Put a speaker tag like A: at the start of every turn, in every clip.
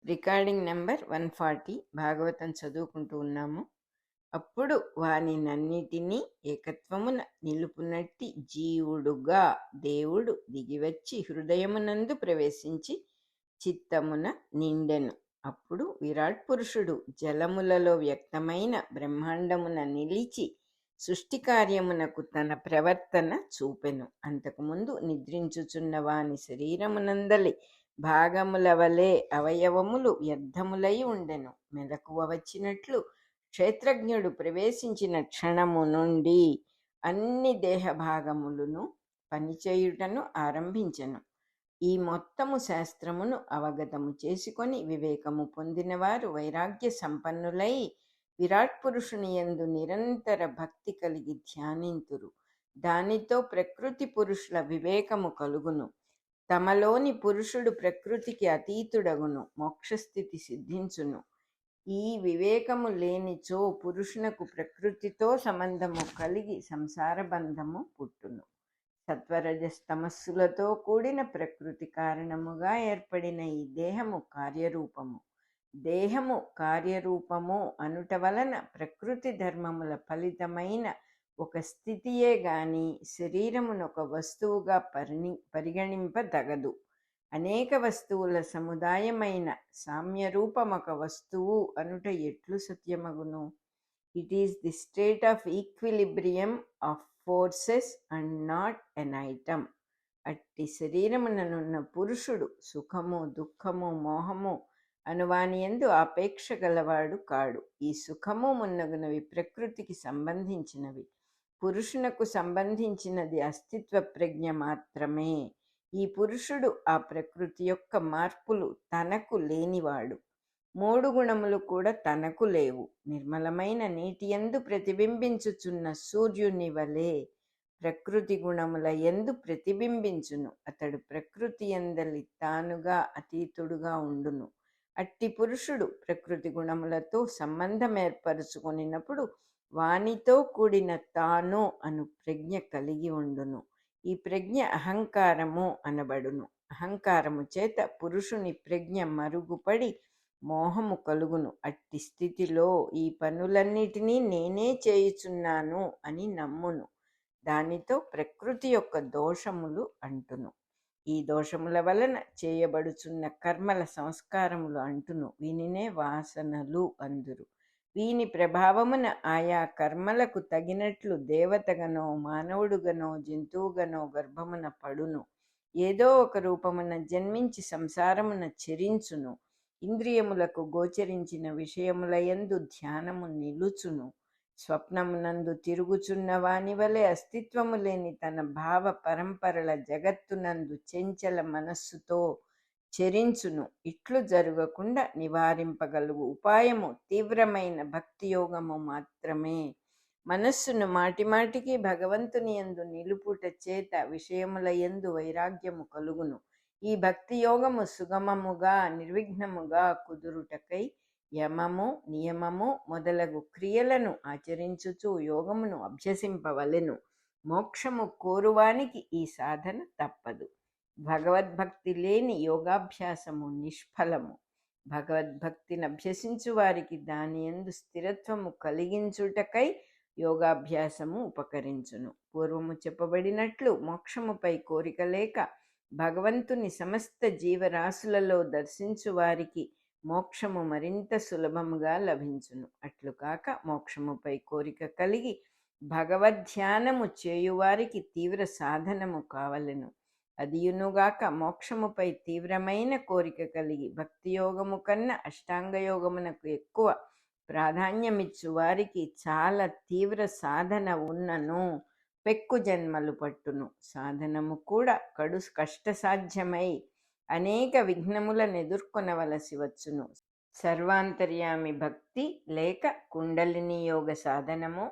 A: Recording number 140 Bhagavatam చదువుకుంటూ ఉన్నాము. అప్పుడు వాని నన్నిటినీ ఏకత్వమున నిలుపునట్టి జీవుడుగా దేవుడు దిగివచ్చి హృదయమునందు ప్రవేశించి చిత్తమున నిండెను. అప్పుడు విరాట్ పురుషుడు జలములలో వ్యక్తమైన బ్రహ్మాండమున నిలిచి సృష్టి కార్యమునకు తన ప్రవర్తన చూపెను. అంతకుముందు నిద్రించుచున్న వాని శరీరమునందలి భాగముల వలె అవయవములు వ్యర్థములై ఉండెను. మెలకువ వచ్చినట్లు క్షేత్రజ్ఞుడు ప్రవేశించిన క్షణము నుండి అన్ని దేహ భాగములను పనిచేయుటను ఆరంభించెను. ఈ మొత్తము శాస్త్రమును అవగతము చేసుకొని వివేకము పొందినవారు వైరాగ్య సంపన్నులై విరాట్ పురుషుని యందు నిరంతర భక్తి కలిగి ధ్యానింతురు. దానితో ప్రకృతి పురుషుల వివేకము కలుగును. తమలోని పురుషుడు ప్రకృతికి అతీతుడగును. మోక్షస్థితి సిద్ధించును. ఈ వివేకము లేనిచో పురుషునకు ప్రకృతితో సంబంధము కలిగి సంసార బంధము పుట్టును. సత్వరజస్తమస్సులతో కూడిన ప్రకృతి కారణముగా ఏర్పడిన ఈ దేహము కార్యరూపము. దేహము కార్యరూపము అనుట వలన ప్రకృతి ధర్మముల ఫలితమైన ఒక స్థితియే గాని శరీరమును ఒక వస్తువుగా పరిగణింపదగదు. అనేక వస్తువుల సముదాయమైన సామ్యరూపమొక వస్తువు అనుట ఎట్లు సత్యమగును? It is the state of equilibrium of forces and not an item. అట్టి శరీరముననున్న పురుషుడు సుఖము దుఃఖము మోహము అనువానియందు ఆపేక్ష గలవాడు కాడు. ఈ సుఖము మున్నగునవి ప్రకృతికి సంబంధించినవి. పురుషునకు సంబంధించినది అస్తిత్వ ప్రజ్ఞ మాత్రమే. ఈ పురుషుడు ఆ ప్రకృతి యొక్క మార్పులు తనకు లేనివాడు. మూడు గుణములు కూడా తనకు లేవు. నిర్మలమైన నీటియందు ప్రతిబింబించుచున్న సూర్యుని వలె ప్రకృతి గుణముల యందు ప్రతిబింబించును. అతడు ప్రకృతి యందలి తానుగా అతీతుడుగా ఉండును. అట్టి పురుషుడు ప్రకృతి గుణములతో సంబంధం ఏర్పరచుకొనినప్పుడు వానితో కూడిన తాను అను ప్రజ్ఞ కలిగి ఉండును. ఈ ప్రజ్ఞ అహంకారము అనబడును. అహంకారము చేత పురుషుని ప్రజ్ఞ మరుగుపడి మోహము కలుగును. అట్టి స్థితిలో ఈ పనులన్నిటినీ నేనే చేయుచున్నాను అని నమ్మును. దానితో ప్రకృతి యొక్క దోషములు అంటును. ఈ దోషముల వలన చేయబడుచున్న కర్మల సంస్కారములు అంటును. వీనినే వాసనలు అందురు. వీని ప్రభావమున ఆయా కర్మలకు తగినట్లు దేవతగనో మానవుడుగనో జంతువుగనో గర్భమున పడును. ఏదో ఒక రూపమున జన్మించి సంసారమున చెరించును. ఇంద్రియములకు గోచరించిన విషయముల యందు ధ్యానము నిలుచును. స్వప్నమునందు తిరుగుచున్న వాని వలె అస్తిత్వము లేని తన భావ పరంపరల జగత్తునందు చెంచల మనస్సుతో చెరించును. ఇట్లు జరగకుండా నివారింపగలుగు ఉపాయము తీవ్రమైన భక్తి యోగము మాత్రమే. మనస్సును మాటిమాటికి భగవంతుని యందు నిలుపుట చేత విషయముల యందు వైరాగ్యము కలుగును. ఈ భక్తి యోగము సుగమముగా నిర్విఘ్నముగా కుదురుటకై యమము నియమము మొదలగు క్రియలను ఆచరించుచు యోగమును అభ్యసింపవలెను. మోక్షము కోరువానికి ఈ సాధన తప్పదు. భగవద్భక్తి లేని యోగాభ్యాసము నిష్ఫలము. భగవద్భక్తిని అభ్యసించు వారికి దాని యందు స్థిరత్వము కలిగించుటకై యోగాభ్యాసము ఉపకరించును. పూర్వము చెప్పబడినట్లు మోక్షముపై కోరిక లేక భగవంతుని సమస్త జీవరాశులలో దర్శించు వారికి మోక్షము మరింత సులభముగా లభించును. అట్లు కాక మోక్షముపై కోరిక కలిగి భగవద్ధ్యానము చేయువారికి తీవ్ర సాధనము కావలెను. అదియునుగాక మోక్షముపై తీవ్రమైన కోరిక కలిగి భక్తి యోగము కన్నా అష్టాంగయోగమునకు ఎక్కువ ప్రాధాన్యమిచ్చు వారికి చాలా తీవ్ర సాధన ఉన్నను పెక్కు జన్మలు పట్టును. సాధనము కూడా కడు కష్టసాధ్యమై అనేక విఘ్నములను ఎదుర్కొనవలసి వచ్చును. సర్వాంతర్యామి భక్తి లేక కుండలిని యోగ సాధనము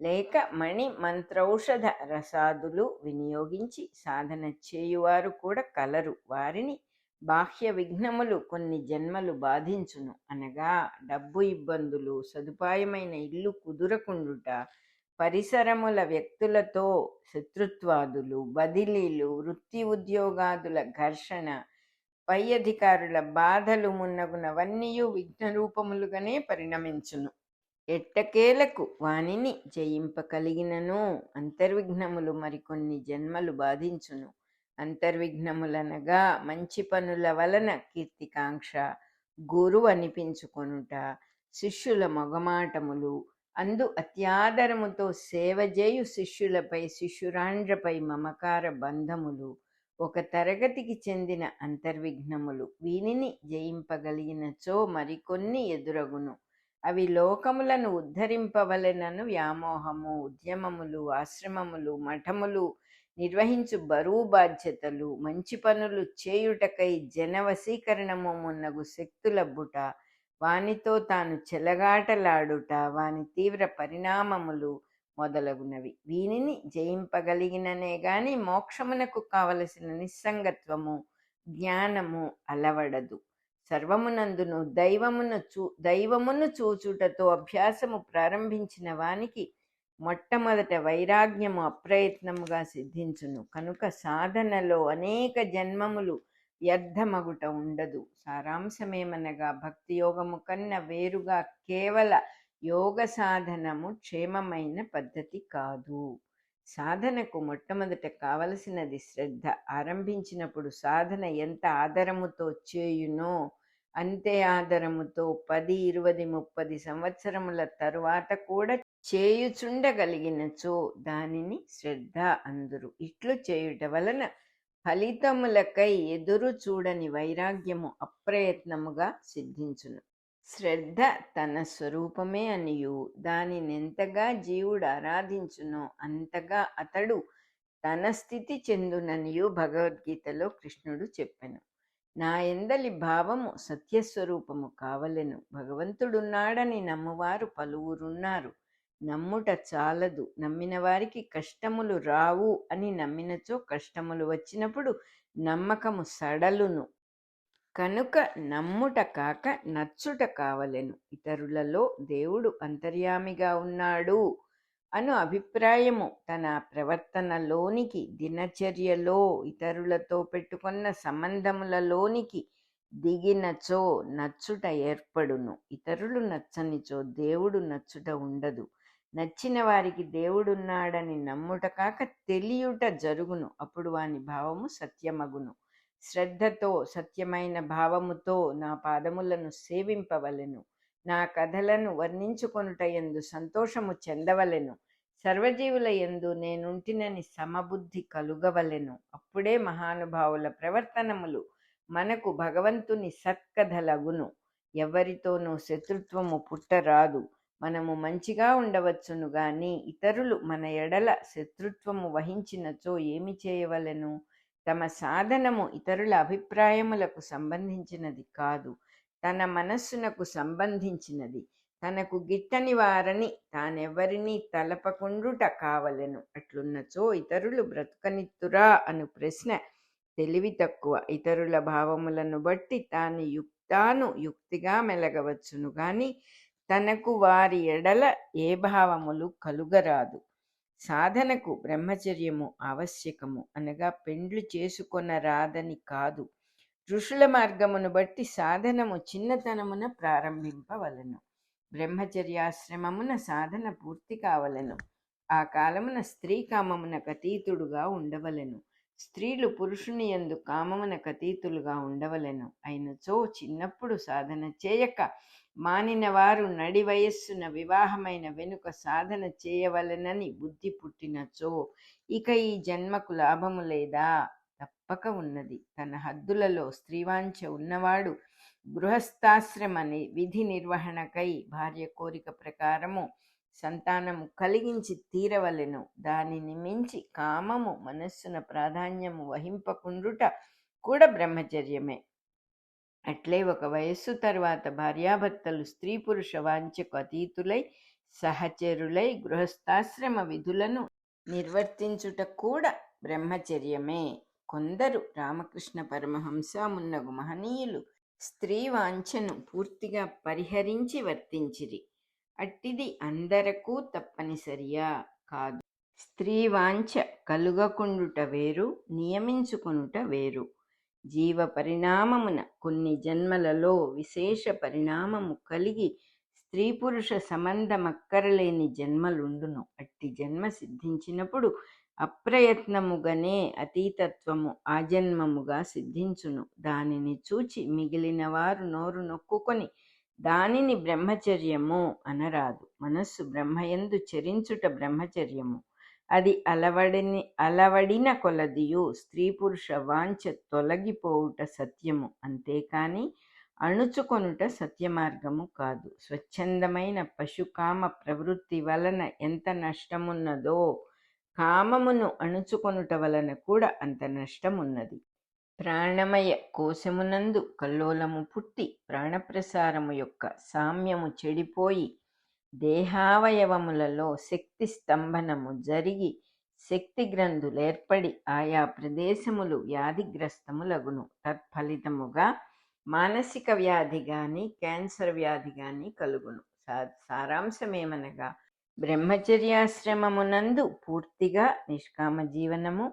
A: లేక మణి మంత్రౌషధ రసాదులు వినియోగించి సాధన చేయువారు కూడా కలరు. వారిని బాహ్య విఘ్నములు కొన్ని జన్మలు బాధించును. అనగా డబ్బు ఇబ్బందులు, సదుపాయమైన ఇల్లు కుదురకుండుట, పరిసరముల వ్యక్తులతో శత్రుత్వాదులు, బదిలీలు, వృత్తి ఉద్యోగాదుల ఘర్షణ, పై అధికారుల బాధలు మున్నగునవన్నీయు విఘ్నరూపములుగానే పరిణమించును. ఎట్టకేలకు వానిని జయింపగలిగినను అంతర్విఘ్నములు మరికొన్ని జన్మలు బాధించును. అంతర్విఘ్నములనగా మంచి పనుల వలన కీర్తికాంక్ష, గురువు అనిపించుకొనుట, శిష్యుల మొగమాటములు, అందు అత్యాదరముతో సేవజేయు శిష్యులపై శిష్యురాండ్రపై మమకార బంధములు, ఒక తరగతికి చెందిన అంతర్విఘ్నములు. వీనిని జయింపగలిగినచో మరికొన్ని ఎదురగును. అవి లోకములను ఉద్ధరింపవలెనను వ్యామోహము, ఉద్యమములు, ఆశ్రమములు, మఠములు, నిర్వహించు బరువు బాధ్యతలు, మంచి పనులు చేయుటకై జనవశీకరణము మున్నగు శక్తులబ్బుట, వానితో తాను చెలగాటలాడుట, వాని తీవ్ర పరిణామములు మొదలగునవి. వీనిని జయింపగలిగిననే గాని మోక్షమునకు కావలసిన నిస్సంగత్వము, జ్ఞానము అలవడదు. సర్వమునందును దైవమును చూచుటతో అభ్యాసము ప్రారంభించిన వానికి మొట్టమొదట వైరాగ్యము అప్రయత్నముగా సిద్ధించును. కనుక సాధనలో అనేక జన్మములు వ్యర్థమగుట ఉండదు. సారాంశమేమనగా భక్తి యోగము కన్నా వేరుగా కేవల యోగ సాధనము క్షేమమైన పద్ధతి కాదు. సాధనకు మొట్టమొదట కావలసినది శ్రద్ధ. ఆరంభించినప్పుడు సాధన ఎంత ఆదరముతో చేయునో అంతే ఆదరముతో 10, 20, 30 సంవత్సరముల తరువాత కూడా చేయుచుండగలిగినచో దానిని శ్రద్ధ అందురు. ఇట్లు చేయుట వలన ఫలితములకై ఎదురు చూడని వైరాగ్యము అప్రయత్నముగా సిద్ధించును. శ్రద్ధ తన స్వరూపమే అనియు దానినెంతగా జీవుడు ఆరాధించునో అంతగా అతడు తన స్థితి చెందుననియు భగవద్గీతలో కృష్ణుడు చెప్పెను. నా ఎందలి భావము సత్యస్వరూపము కావలెను. భగవంతుడున్నాడని నమ్మువారు పలువురున్నారు. నమ్ముట చాలదు. నమ్మిన వారికి కష్టములు రావు అని నమ్మినచో కష్టములు వచ్చినప్పుడు నమ్మకము సడలును. కనుక నమ్ముట కాక నచ్చుట కావలెను. ఇతరులలో దేవుడు అంతర్యామిగా ఉన్నాడు అను అభిప్రాయము తన ప్రవర్తనలోనికి, దినచర్యలో ఇతరులతో పెట్టుకున్న సంబంధములలోనికి దిగినచో నచ్చుట ఏర్పడును. ఇతరులు నచ్చనిచో దేవుడు నచ్చుట ఉండదు. నచ్చిన వారికి దేవుడున్నాడని నమ్ముట కాక తెలియుట జరుగును. అప్పుడు వాని భావము సత్యమగును. శ్రద్ధతో సత్యమైన భావముతో నా పాదములను సేవింపవలెను. నా కథలను వర్ణించుకొనుట యందు సంతోషము చెందవలెను. సర్వజీవుల యందు నేనుంటినని సమబుద్ధి కలుగవలెను. అప్పుడే మహానుభావుల ప్రవర్తనములు మనకు భగవంతుని సత్కథలగును. ఎవరితోనూ శత్రుత్వము పుట్టరాదు. మనము మంచిగా ఉండవచ్చును గాని ఇతరులు మన ఎడల శత్రుత్వము వహించినచో ఏమి చేయవలెను? తమ సాధనము ఇతరుల అభిప్రాయములకు సంబంధించినది కాదు, తన మనస్సునకు సంబంధించినది. తనకు గిట్టని వారని తానెవరినీ తలపకుండుట కావలెను. అట్లున్నచో ఇతరులు బ్రతుకనిత్తురా అను ప్రశ్న తెలివి తక్కువ. ఇతరుల భావములను బట్టి తాను యుక్తిగా మెలగవచ్చును గాని తనకు వారి ఎడల ఏ భావములు కలుగరాదు. సాధనకు బ్రహ్మచర్యము ఆవశ్యకము. అనగా పెండ్లు చేసుకొనరాదని కాదు. ఋషుల మార్గమును బట్టి సాధనము చిన్నతనమున ప్రారంభింపవలెను. బ్రహ్మచర్యాశ్రమమున సాధన పూర్తి కావలెను. ఆ కాలమున స్త్రీ కామమునకు అతీతుడుగా ఉండవలెను. స్త్రీలు పురుషుని యందు కామమునకు అతీతులుగా ఉండవలెను. అయినచో చిన్నప్పుడు సాధన చేయక మానిన వారు నడి వయస్సున వివాహమైన వెనుక సాధన చేయవలెనని బుద్ధి పుట్టినచో ఇక ఈ జన్మకు లాభము లేదా? తప్పక ఉన్నది. తన హద్దులలో స్త్రీవాంఛ ఉన్నవాడు గృహస్థాశ్రమ విధి నిర్వహణకై భార్య కోరిక ప్రకారము సంతానము కలిగించి తీరవలెను. దానిని మించి కామము మనస్సున ప్రాధాన్యము వహింపకుండుట కూడా బ్రహ్మచర్యమే. అట్లే ఒక వయస్సు తరువాత భార్యాభర్తలు స్త్రీ పురుష వాంఛకు అతీతులై సహచరులై గృహస్థాశ్రమ విధులను నిర్వర్తించుట కూడా బ్రహ్మచర్యమే. కొందరు రామకృష్ణ పరమహంస మున్నగు మహనీయులు స్త్రీ వాంఛను పూర్తిగా పరిహరించి వర్తించిరి. అట్టిది అందరకు తప్పనిసరియా? కాదు. స్త్రీ వాంఛ కలుగకుండుట వేరు, నియమించుకొనుట వేరు. జీవ పరిణామమున కొన్ని జన్మలలో విశేష పరిణామము కలిగి స్త్రీ పురుష సంబంధమక్కరలేని జన్మలుండును. అట్టి జన్మ సిద్ధించినప్పుడు అప్రయత్నముగానే అతీతత్వము ఆజన్మముగా సిద్ధించును. దానిని చూచి మిగిలిన వారు నోరు నొక్కుకొని దానిని బ్రహ్మచర్యము అనరాదు. మనస్సు బ్రహ్మయందు చరించుట బ్రహ్మచర్యము. అది అలవడిన కొలదియు స్త్రీ పురుష వాంఛ తొలగిపోవుట సత్యము. అంతేకాని అణుచుకొనుట సత్యమార్గము కాదు. స్వచ్ఛందమైన పశుకామ ప్రవృత్తి వలన ఎంత నష్టమున్నదో కామమును అణుచుకొనుట వలన కూడా అంత నష్టమున్నది. ప్రాణమయ కోశమునందు కల్లోలము పుట్టి ప్రాణప్రసారము యొక్క సామ్యము చెడిపోయి దేహావయవములలో శక్తి స్తంభనము జరిగి శక్తి గ్రంథులేర్పడి ఆయా ప్రదేశములు వ్యాధిగ్రస్తములగును. తత్ఫలితముగా మానసిక వ్యాధి గాని క్యాన్సర్ వ్యాధి గాని కలుగును. సారాంశమేమనగా బ్రహ్మచర్యాశ్రమమునందు పూర్తిగా నిష్కామ జీవనము,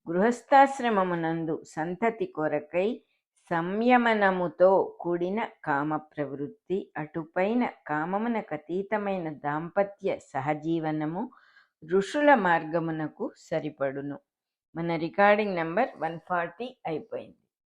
A: గృహస్థాశ్రమమునందు సంతతి కొరకై సంయమనముతో కూడిన కామ ప్రవృత్తి, అటుపైన కామమునకతీతమైన దాంపత్య సహజీవనము ఋషుల మార్గమునకు సరిపడును. మన రికార్డింగ్ నంబర్ 140 అయిపోయింది.